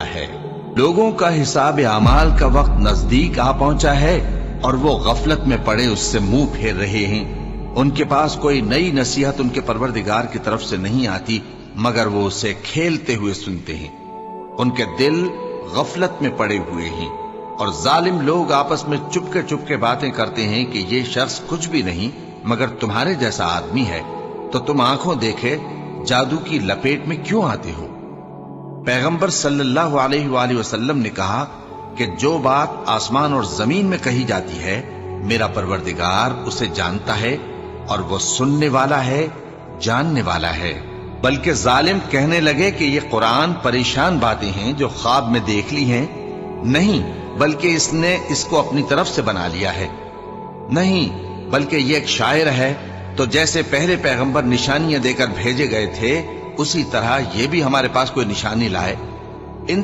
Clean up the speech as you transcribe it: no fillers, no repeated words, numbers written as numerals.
ہے۔ لوگوں کا حساب اعمال کا وقت نزدیک آ پہنچا ہے اور وہ غفلت میں پڑے اس سے منہ پھیر رہے ہیں۔ ان کے پاس کوئی نئی نصیحت ان کے پروردگار کی طرف سے نہیں آتی مگر وہ اسے کھیلتے ہوئے سنتے ہیں۔ ان کے دل غفلت میں پڑے ہوئے ہیں اور ظالم لوگ آپس میں چپکے باتیں کرتے ہیں کہ یہ شخص کچھ بھی نہیں مگر تمہارے جیسا آدمی ہے، تو تم آنکھوں دیکھے جادو کی لپیٹ میں کیوں آتے ہو؟ پیغمبر صلی اللہ علیہ وآلہ وسلم نے کہا کہ جو بات آسمان اور زمین میں کہی جاتی ہے میرا پروردگار اسے جانتا ہے اور وہ سننے والا ہے، جاننے والا ہے۔ بلکہ ظالم کہنے لگے کہ یہ قرآن پریشان باتیں ہیں جو خواب میں دیکھ لی ہیں، نہیں بلکہ اس نے اس کو اپنی طرف سے بنا لیا ہے، نہیں بلکہ یہ ایک شاعر ہے۔ تو جیسے پہلے پیغمبر نشانیاں دے کر بھیجے گئے تھے اسی طرح یہ بھی ہمارے پاس کوئی نشانی لائے۔ ان سے